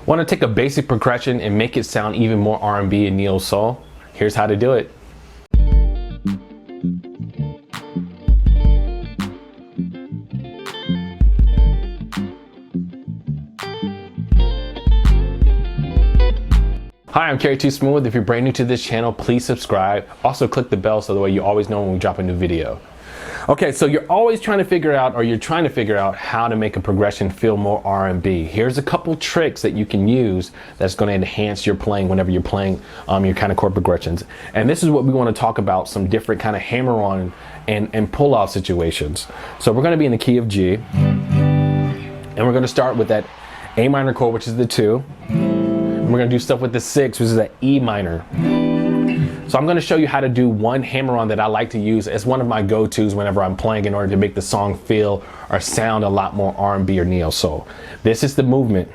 Want to take a basic progression and make it sound even more R&B and neo soul? Here's how to do it. Hi, I'm Kerry Too Smooth. If you're brand new to this channel, please subscribe. Also click the bell so that way you always know when we drop a new video. Okay, so you're always trying to figure out, or you're trying to figure out how to make a progression feel more R&B. Here's a couple tricks that you can use that's going to enhance your playing whenever you're playing your kind of chord progressions. And this is what we want to talk about, some different kind of hammer-on and pull-off situations. So we're going to be in the key of G, and we're going to start with that A minor chord, which is the 2. And we're going to do stuff with the 6, which is that E minor. So I'm going to show you how to do one hammer-on that I like to use as one of my go-tos whenever I'm playing in order to make the song feel or sound a lot more R&B or neo soul. This is the movement.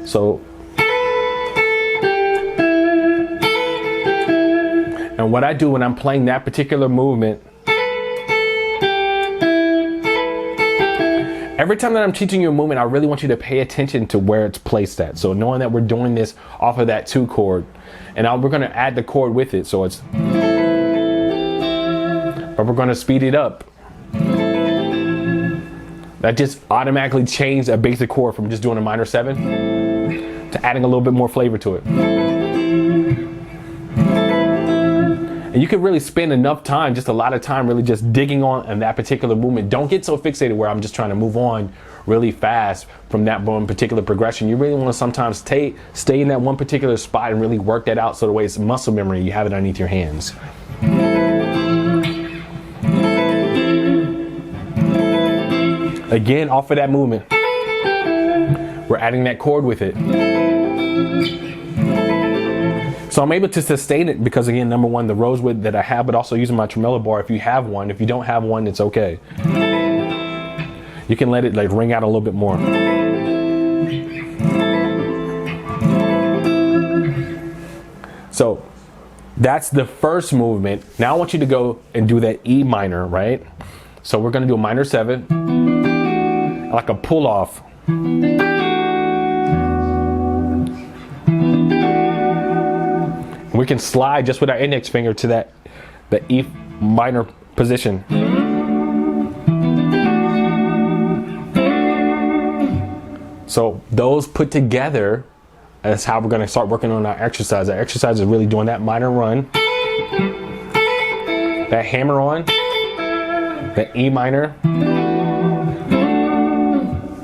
So, and what I do when I'm playing that particular movement, every time that I'm teaching you a movement, I really want you to pay attention to where it's placed at. So knowing that we're doing this off of that 2 chord, and we're going to add the chord with it. So it's, but we're going to speed it up. That just automatically changed a basic chord from just doing a minor 7 to adding a little bit more flavor to it. And you can really spend enough time, just a lot of time, really just digging on that particular movement. Don't get so fixated where I'm just trying to move on really fast from that one particular progression. You really want to sometimes stay in that one particular spot and really work that out so the way it's muscle memory, you have it underneath your hands. Again, off of that movement, we're adding that chord with it. So I'm able to sustain it because, again, number one, the rosewood that I have, but also using my tremolo bar if you have one. If you don't have one, it's okay. You can let it like ring out a little bit more. So that's the first movement. Now I want you to go and do that E minor, right? So we're gonna do a minor 7, like a pull off. We can slide just with our index finger to the E minor position. So those put together, that's how we're going to start working on our exercise. Our exercise is really doing that minor run, that hammer on, that E minor.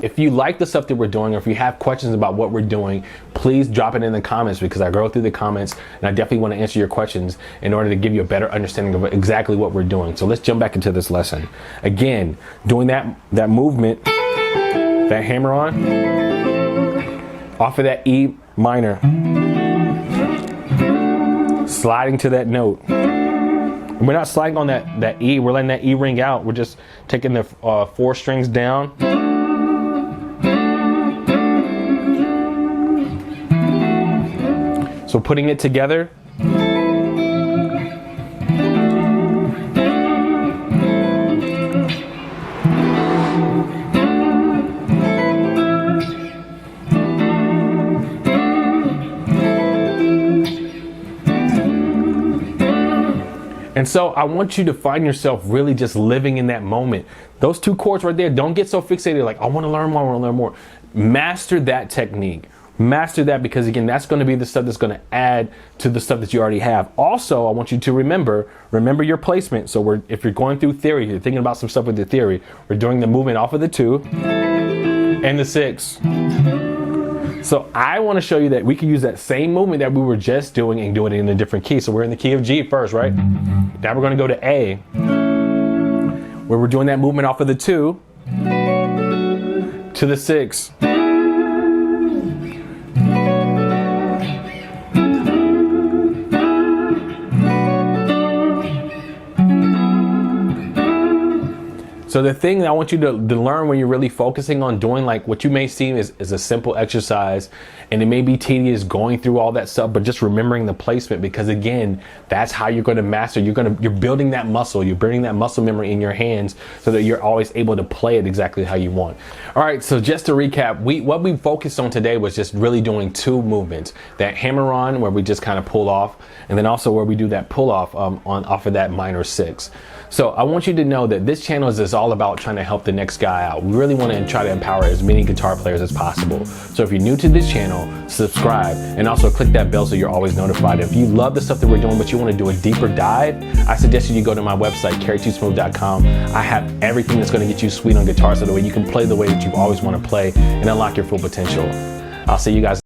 If you like the stuff that we're doing, or if you have questions about what we're doing, please drop it in the comments, because I go through the comments and I definitely want to answer your questions in order to give you a better understanding of exactly what we're doing. So let's jump back into this lesson. Again, doing that movement, that hammer on, off of that E minor, sliding to that note. And we're not sliding on that E, we're letting that E ring out. We're just taking the 4 strings down. So putting it together. And so I want you to find yourself really just living in that moment. Those 2 chords right there, don't get so fixated like, I want to learn more, I want to learn more. Master that technique. Master that, because again, that's going to be the stuff that's going to add to the stuff that you already have. Also, I want you to remember your placement. So if you're going through theory, you're thinking about some stuff with the theory, we're doing the movement off of the 2 and the 6. So I want to show you that we can use that same movement that we were just doing and doing it in a different key. So we're in the key of G first, right? Now we're going to go to A, where we're doing that movement off of the 2 to the 6. So the thing that I want you to learn when you're really focusing on doing like what you may see is a simple exercise, and it may be tedious going through all that stuff, but just remembering the placement, because again, that's how you're going to master. You're building that muscle. You're building that muscle memory in your hands so that you're always able to play it exactly how you want. All right, so just to recap, what we focused on today was just really doing two movements: that hammer on, where we just kind of pull off, and then also where we do that pull off off of that minor six. So I want you to know that this channel is all about trying to help the next guy out. We really want to try to empower as many guitar players as possible. So if you're new to this channel, subscribe, and also click that bell so you're always notified. If you love the stuff that we're doing but you want to do a deeper dive, I suggest you go to my website, kerry2smooth.com. I have everything that's going to get you sweet on guitar so that way you can play the way that you always want to play and unlock your full potential. I'll see you guys.